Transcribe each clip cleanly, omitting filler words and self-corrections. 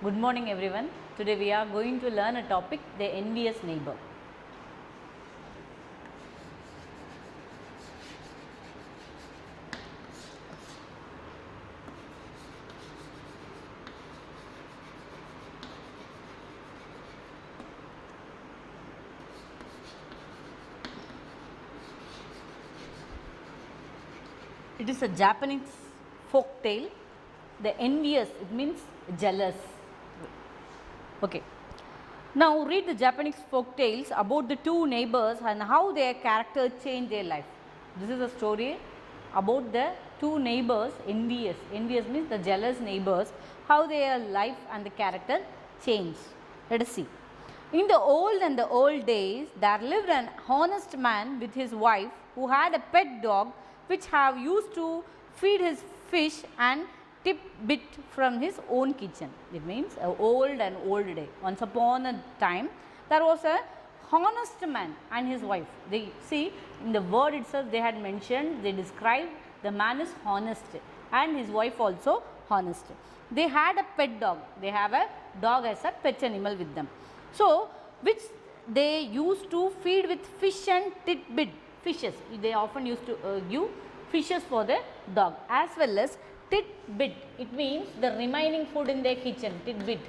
Good morning everyone. Today we are going to learn a topic, the envious neighbor. It is a Japanese folk tale. The envious, it means jealous. Okay. Now read the Japanese folk tales about the two neighbors and how their character changed their life. This is a story about the two neighbors, envious. Envious means the jealous neighbors, how their life and the character changed. Let us see. In the old days, there lived an honest man with his wife who had a pet dog which have used to feed his fish and tip bit from his own kitchen. It means old day. Once upon a time, there was a honest man and his wife. They see in the word itself they had mentioned, they described the man is honest and his wife also honest. They had a pet dog. They have a dog as a pet animal with them. So, which they used to feed with fish and titbit, fishes. They often used to give fishes for the dog as well as titbit. It means the remaining food in their kitchen, titbit.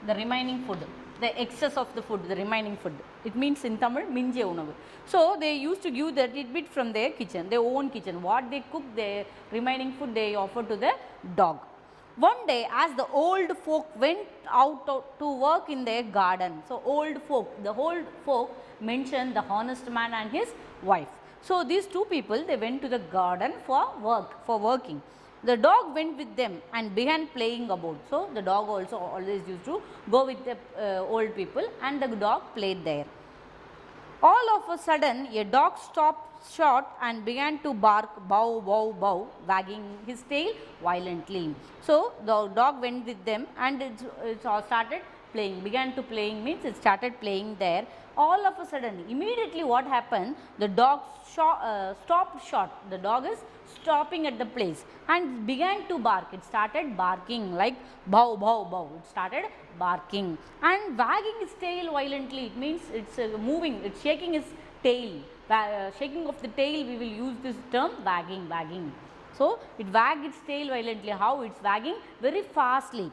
The remaining food, the excess of the food, the remaining food. It means in Tamil, minje unavu. So, they used to give the titbit from their kitchen, their own kitchen. What they cook, their remaining food they offer to the dog. One day as the old folk went out to work in their garden. So, old folk, the old folk mentioned the honest man and his wife. So, these two people they went to the garden for working. The dog went with them and began playing about. So, the dog also always used to go with the old people and the dog played there. All of a sudden a dog stopped short and began to bark, bow, bow, bow, wagging his tail violently. So, the dog went with them and it started playing, began to playing means it started playing there. All of a sudden immediately what happened, the dog stopped short, the dog is stopping at the place and began to bark. It started barking like bow, bow, bow. It started barking and wagging its tail violently. It means it's moving, it's shaking its tail. Shaking of the tail, we will use this term wagging. So, it wagged its tail violently. How? It's wagging very fastly.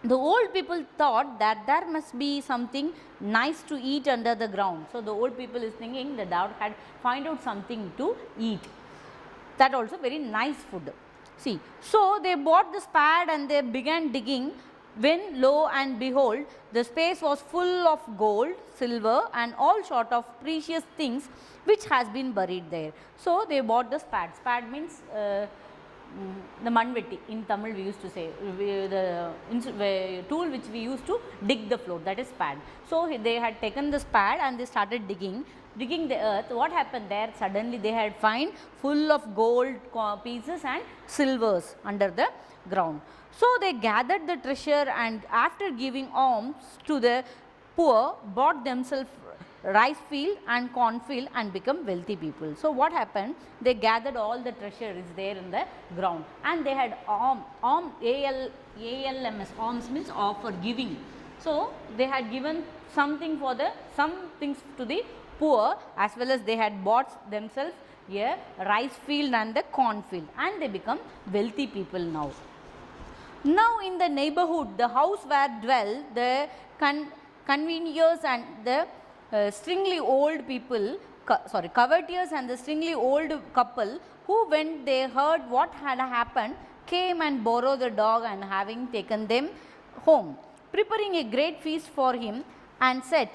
The old people thought that there must be something nice to eat under the ground. So, the old people is thinking the dog had find out something to eat. That also very nice food. See, so they bought the spade and they began digging. When lo and behold, the space was full of gold, silver and all sort of precious things which has been buried there. So, they bought the spade. Spade means the manvetti in Tamil we used to say, the tool which we used to dig the floor, that is spade. So, they had taken the spade and they started digging the earth. What happened there? Suddenly they had find full of gold pieces and silvers under the ground. So, they gathered the treasure and after giving alms to the poor bought themselves rice field and corn field and become wealthy people. So, what happened? They gathered all the treasure is there in the ground and they had alms means offer, giving. So, they had given something for some things to the poor as well as they had bought themselves a rice field and the corn field and they become wealthy people now. Now, in the neighborhood, the house where dwell the conveniers and the stringly old people, covetous and the stringly old couple who when they heard what had happened came and borrowed the dog and having taken them home, preparing a great feast for him and said,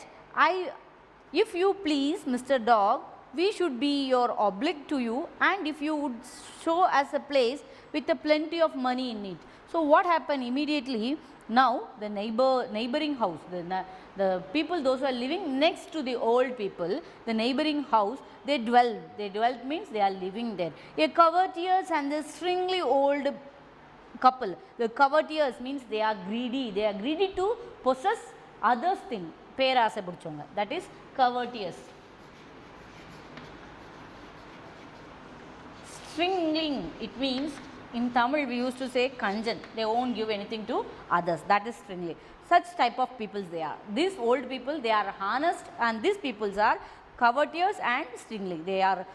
if you please Mr. Dog, we should be your obliged to you and if you would show us a place with a plenty of money in it. So, what happened immediately? Now, the neighboring house, the people those who are living next to the old people, the neighboring house, they dwelt means they are living there. A covetous and the stringly old couple. The covetous means they are greedy to possess others thing. That is covetous. Stringling, it means In Tamil, we used to say kanjan. They won't give anything to others. That is stringly. Such type of peoples they are. These old people, they are honest, and these peoples are covetous and stringly. They are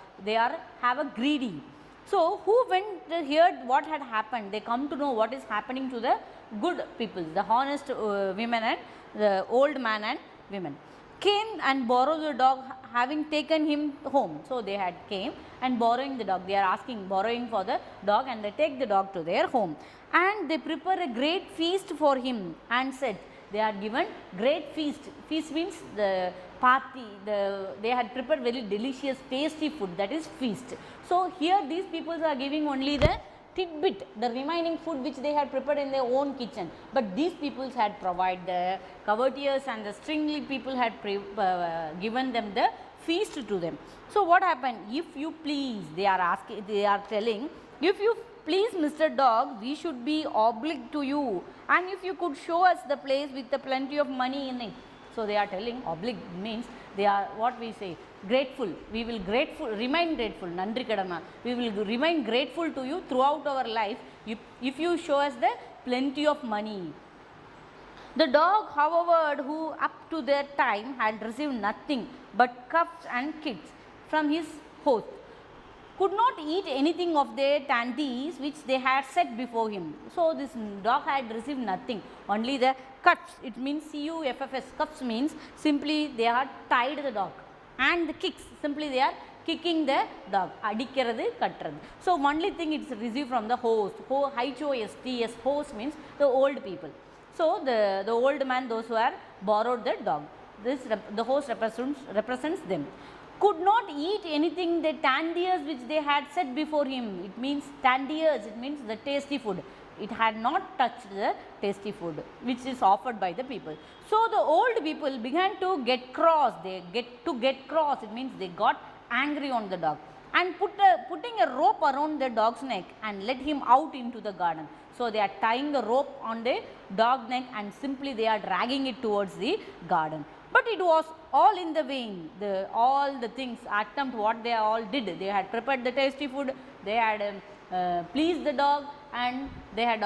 have a greedy. So who went here? What had happened? They come to know what is happening to the good people, the honest women and the old man and women. Came and borrowed the dog, having taken him home. So they had came and borrowing the dog. They are asking, borrowing for the dog, and they take the dog to their home. And they prepare a great feast for him, and said, they are given great feast. Feast means the party. They had prepared very delicious, tasty food. That is feast. So here these people are giving only the tidbit, the remaining food which they had prepared in their own kitchen, but these peoples had provided, the covetous and the stringly people had given them the feast to them. So what happened? If you please, they are telling, if you please, Mr. Dog, we should be obliged to you, and if you could show us the place with the plenty of money in it. So they are telling, obliged means they are, what we say, grateful. We will remain grateful. Nandri kadama. We will remain grateful to you throughout our life if you show us the plenty of money. The dog, however, who up to that time had received nothing but cuffs and kicks from his host, could not eat anything of their dainties which they had set before him. So this dog had received nothing, only the cuffs. It means cuffs. Cuffs means simply they are tied the dog, and the kicks, simply they are kicking the dog. Adikkirathu, katrathu. So only thing it is received from the host. Host, host means the old people. So the old man, those who are borrowed the dog. The host represents them. Could not eat anything the tandiers which they had set before him. It means tandiers, it means the tasty food. It had not touched the tasty food which is offered by the people. So the old people began to get cross. Get cross, it means they got angry on the dog, and putting a rope around the dog's neck and let him out into the garden. So they are tying the rope on the dog neck, and simply they are dragging it towards the garden. But it was all in the vain. All the things, attempt what they all did. They had prepared the tasty food, they had pleased the dog, and they had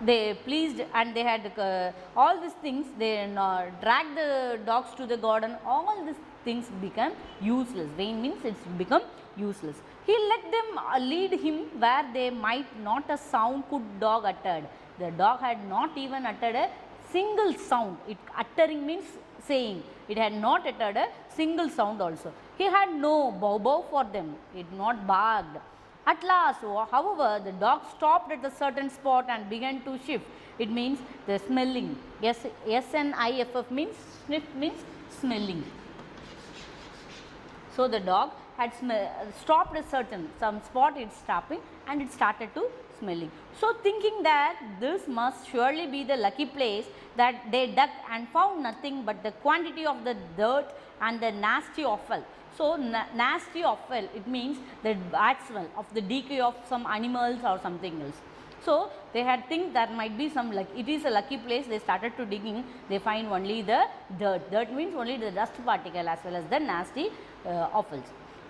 they pleased, and they had all these things. They dragged the dogs to the garden. All these things become useless. Vain means it's become useless. He let them lead him where they might not a sound could dog uttered. The dog had not even uttered a single sound. Uttering means saying. It had not uttered a single sound also. He had no bow for them. It not barked. At last, however, the dog stopped at a certain spot and began to shift. It means the smelling. S-N-I-F-F means sniff means smelling. So the dog had stopped at some spot. It's stopping, and it started to smelling. So thinking that this must surely be the lucky place, that they dug and found nothing but the quantity of the dirt and the nasty offal. So nasty offal, it means the bad smell of the decay of some animals or something else. So they had think that might be some, like it is a lucky place. They started to digging. They find only the dirt. Dirt means only the dust particle as well as the nasty offals.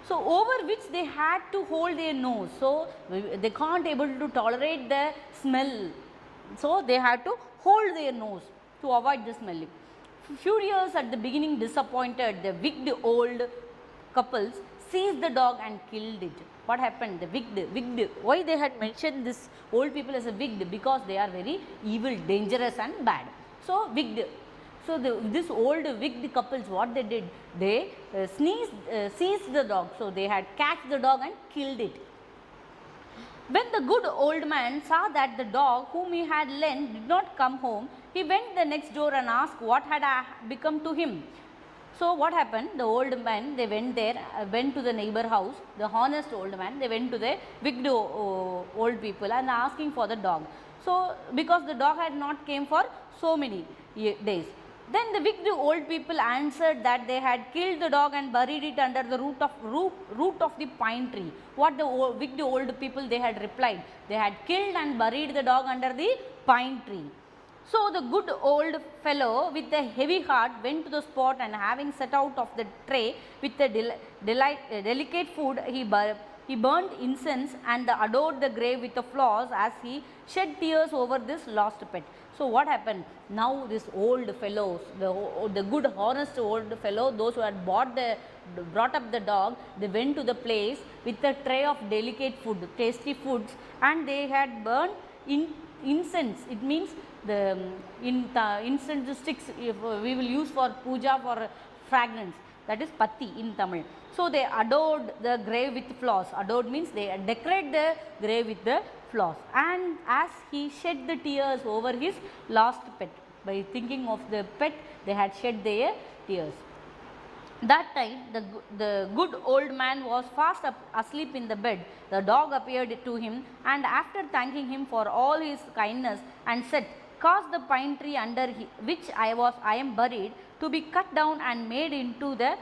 So over which they had to hold their nose. So they can't able to tolerate the smell. So they had to hold their nose to avoid the smelling. Furious at the beginning, disappointed, the wicked old couples seized the dog and killed it. What happened? The wicked. Why they had mentioned this old people as a wicked? Because they are very evil, dangerous and bad. So wicked. So this old wicked couples, what they did? They seized the dog. So they had catched the dog and killed it. When the good old man saw that the dog whom he had lent did not come home, he went the next door and asked what had become to him. So what happened? The old man, they went there, went to the neighbor house, the honest old man, they went to the wicked old people and asking for the dog. So because the dog had not came for so many days. Then the wicked old people answered that they had killed the dog and buried it under the root of the pine tree. What the wicked old people, they had replied? They had killed and buried the dog under the pine tree. So the good old fellow with a heavy heart went to the spot, and having set out of the tray with the delicate food, he he burnt incense and adored the grave with the flowers as he shed tears over this lost pet. So what happened? Now this old fellows, the good honest old fellow, those who had brought up the dog, they went to the place with a tray of delicate food, tasty foods, and they had burned incense. It means the incense sticks we will use for puja for fragrance, that is patti in Tamil. So they adored the grave with flowers. Adored means they decorate the grave with the flowers. And as he shed the tears over his lost pet, by thinking of the pet, they had shed their tears. That time the good old man was fast asleep in the bed. The dog appeared to him, and after thanking him for all his kindness and said, "Cause the pine tree under which I am buried to be cut down and made into the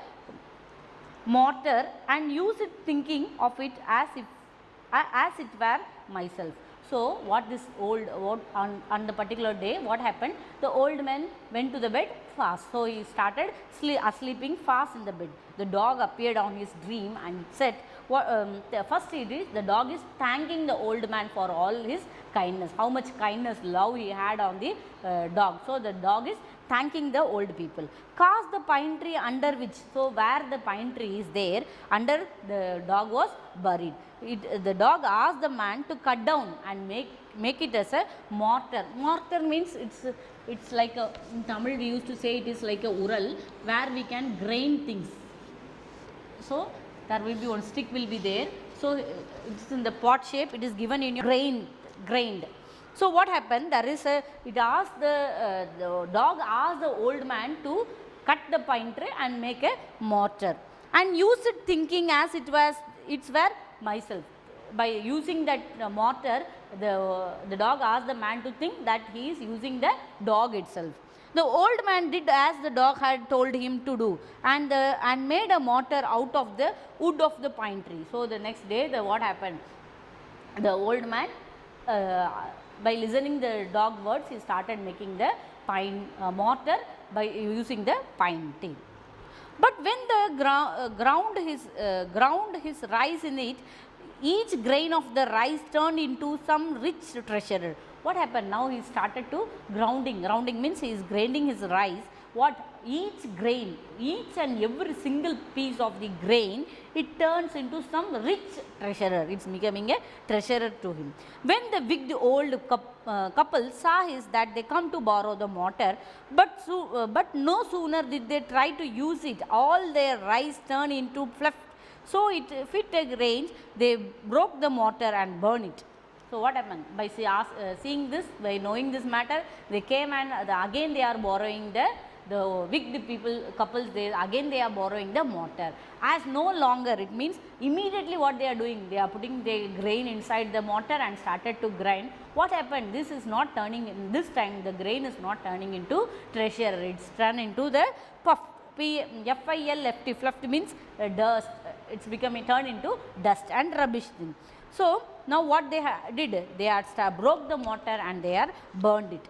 mortar, and use it, thinking of it as it were myself." So what this on the particular day, what happened? The old man went to the bed fast. So he started sleeping fast in the bed. The dog appeared on his dream and said, first it is the dog is thanking the old man for all his kindness, how much kindness, love he had on the dog. So the dog is thanking the old people. Cause the pine tree under which, so where the pine tree is there, under the dog was buried. The dog asked the man to cut down and make it as a mortar. Mortar means it's like a, in Tamil we used to say it is like a ural where we can grind things. So there will be one stick will be there. So it's in the pot shape. It is given in your grained. So what happened? There is a. It asked the dog asked the old man to cut the pine tree and make a mortar and use it, thinking as it were myself. By using that mortar, the dog asked the man to think that he is using the dog itself. The old man did as the dog had told him to do, and made a mortar out of the wood of the pine tree. So the next day, what happened? The old man, by listening the dog words, he started making the pine mortar by using the pine tree. But when the ground his rice in it, each grain of the rice turned into some rich treasure. What happened? Now he started to grounding. Grounding means he is grinding his rice. What? Each grain, each and every single piece of the grain, it turns into some rich treasurer. It's becoming a treasurer to him. When the wicked old couple saw that they come to borrow the mortar, but no sooner did they try to use it, all their rice turned into fluff. So it fit a range, they broke the mortar and burned it. So what happened? By seeing this, by knowing this matter, they came and again they are borrowing the wicked couples, they are borrowing the mortar. As no longer, it means immediately what they are doing, they are putting the grain inside the mortar and started to grind. What happened? This is not turning, in this time the grain is not turning into treasure, it's turned into the puff. F-I-L-F-T, fluff means dust, it's becoming turned into dust and rubbish thing. So now what they did, they had broke the mortar and they are burned it.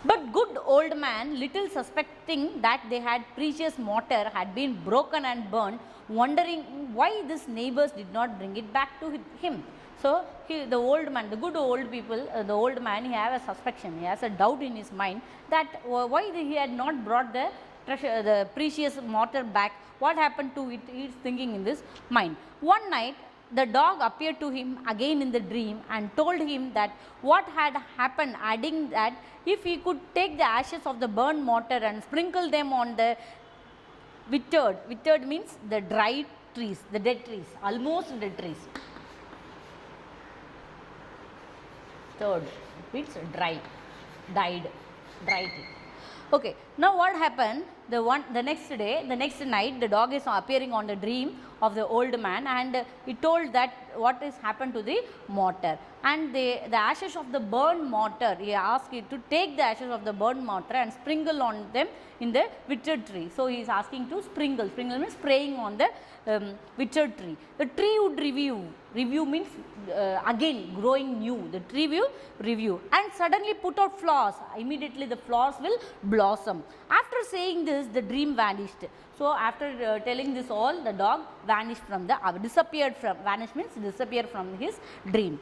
But good old man, little suspecting that they had precious mortar had been broken and burned, wondering why these neighbors did not bring it back to him. So the old man, the good old people, the old man, he has a suspicion, he has a doubt in his mind that why he had not brought the treasure, the precious mortar back. What happened to it? He is thinking in this mind. One night, the dog appeared to him again in the dream and told him that what had happened, adding that if he could take the ashes of the burned mortar and sprinkle them on the withered means the dried trees, the dead trees, almost dead trees. Third, it's died. Okay, now what happened? The next night, the dog is appearing on the dream of the old man, and he told that what has happened to the mortar, and the ashes of the burned mortar, he asked it to take the ashes of the burned mortar and sprinkle on them in the withered tree. So he is asking to sprinkle means spraying on the withered tree. The tree would review means again growing new, the tree will review and suddenly put out flowers. Immediately the flowers will blossom. After saying this, this, the dream vanished. So after telling this all, the dog vanished from the, disappeared from, vanish means disappear from his dream.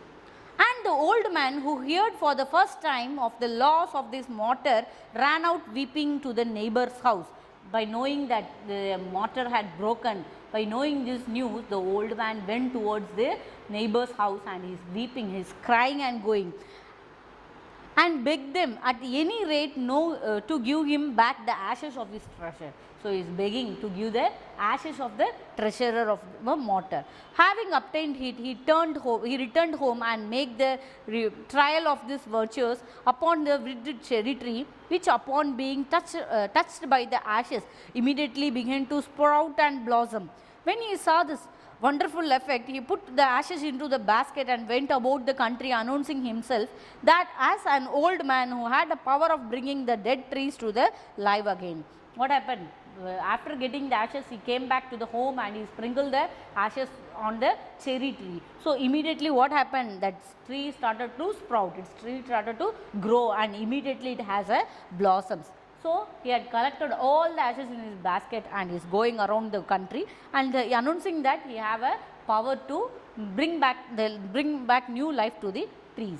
And the old man, who heard for the first time of the loss of this mortar, ran out weeping to the neighbor's house. By knowing that the mortar had broken, by knowing this news, the old man went towards the neighbor's house and he is weeping, he is crying and going, and begged them at any rate to give him back the ashes of his treasure. So, he is begging to give the ashes of the treasurer of the mortar. Having obtained it, he returned home and made the trial of these virtues upon the withered cherry tree, which upon being touched by the ashes immediately began to sprout and blossom. When he saw this wonderful effect, he put the ashes into the basket and went about the country announcing himself that as an old man who had the power of bringing the dead trees to the life again. What happened? After getting the ashes, he came back to the home and he sprinkled the ashes on the cherry tree. So, immediately what happened? That tree started to sprout, its tree started to grow, and immediately it has a blossoms. So, he had collected all the ashes in his basket and is going around the country and announcing that he have a power to bring back new life to the trees.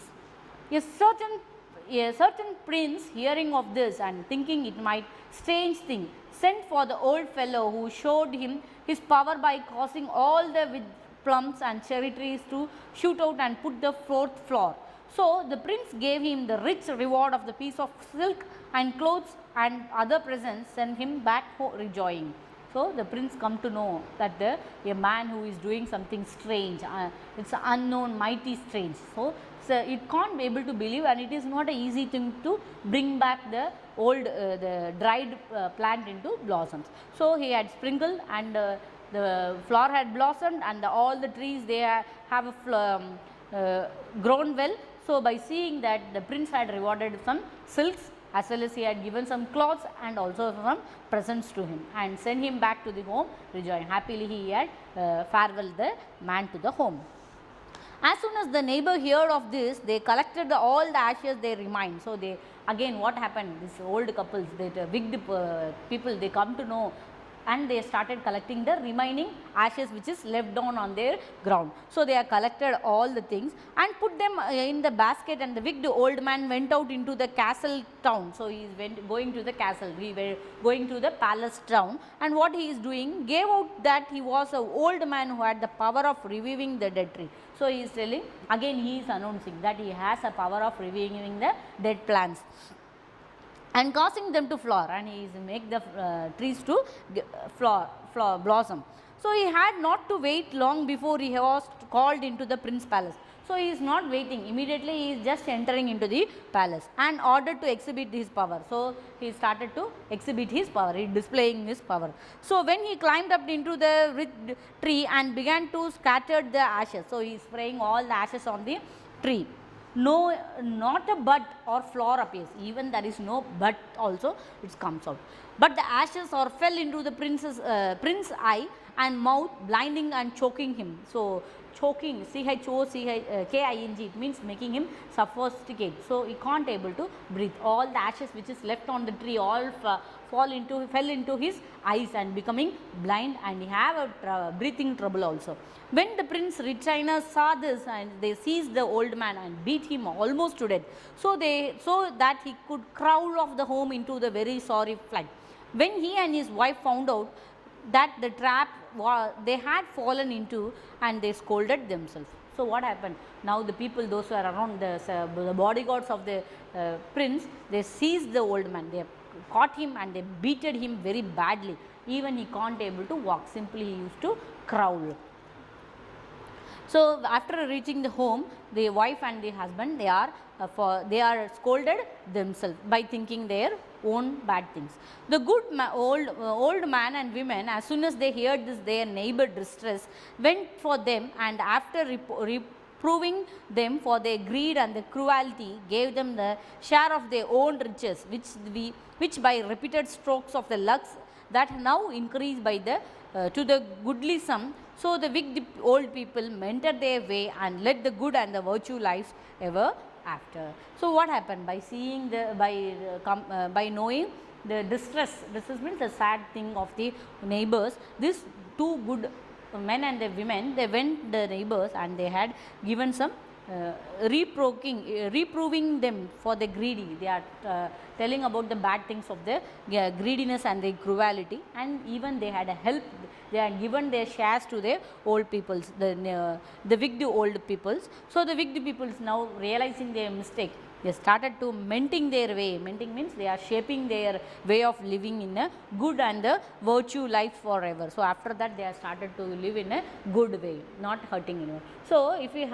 A certain prince, hearing of this and thinking it might strange thing, sent for the old fellow, who showed him his power by causing all the plums and cherry trees to shoot out and put the fourth floor. So, the prince gave him the rich reward of the piece of silk and clothes and other presents, sent him back rejoicing. So, the prince come to know that a man who is doing something strange, it is unknown, mighty strange. So, it can't be able to believe, and it is not an easy thing to bring back the old the dried plant into blossoms. So, he had sprinkled and the flower had blossomed and all the trees they have grown well. So, by seeing that, the prince had rewarded some silks as well as he had given some clothes and also some presents to him and sent him back to the home rejoicing. Happily he had farewelled the man to the home. As soon as the neighbor heard of this, they collected all the ashes they remained. So, they again what happened, this old couples, the wicked people, they come to know and they started collecting the remaining ashes which is left down on their ground. So, they have collected all the things and put them in the basket, and the wicked old man went out into the castle town. So, he is going to the castle, we were going to the palace town, and what he is doing, gave out that he was an old man who had the power of reviving the dead tree. So, he is telling, again he is announcing that he has a power of reviving the dead plants and causing them to flower, and he is make the trees to blossom. So, he had not to wait long before he was called into the prince's palace. So, he is not waiting, immediately he is just entering into the palace and ordered to exhibit his power. So, he started to exhibit his power, he displaying his power. So, when he climbed up into the tree and began to scatter the ashes, so he is spraying all the ashes on the tree. No, not a bud or flower appears, even there is no bud also it comes out, but the ashes or fell into the prince's eye and mouth, blinding and choking him. So, choking, choking, it means making him suffocate. So, he can't able to breathe. All the ashes which is left on the tree all fell into his eyes and becoming blind, and he have a breathing trouble also. When the prince retainers saw this, and they seized the old man and beat him almost to death, so that he could crawl off the home into the very sorry flight. When he and his wife found out that the trap they had fallen into, and they scolded themselves. So, what happened? Now, the people, those who are around, the bodyguards of the prince, they seized the old man, they caught him and they beated him very badly. Even he can't able to walk, simply he used to crawl. So, after reaching the home, the wife and the husband, they are scolded themselves by thinking their own bad things. The good old man and women, as soon as they heard this their neighbor distress, went for them, and after reproving them for their greed and the cruelty, gave them the share of their own riches, which by repeated strokes of the luck that now increased by to the goodly sum. So, the wicked old people mended their way and led the good and the virtue lives ever after. So, what happened? By seeing by knowing the distress means the sad thing of the neighbors. These two good men and the women, they went the neighbors and they had given some reproving them for the greedy. They are telling about the bad things of the greediness and the cruelty, and even they had helped, they had given their shares to the old peoples, the wicked old peoples. So the wicked peoples, now realizing their mistake, they started to mending their way. Mending means they are shaping their way of living in a good and the virtue life forever. So after that they are started to live in a good way, not hurting anyone. So if we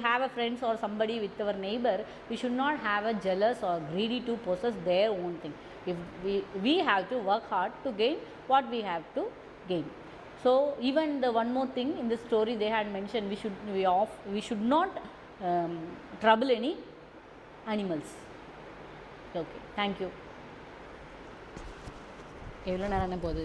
have a friends or somebody with our neighbor, we should not have a jealous or greedy to possess their own thing. If we have to work hard to gain what we have to gain. So even the one more thing in the story they had mentioned, we should not trouble any animals. Okay, thank you. எவ்வளோ நேரம் என்ன போகுது?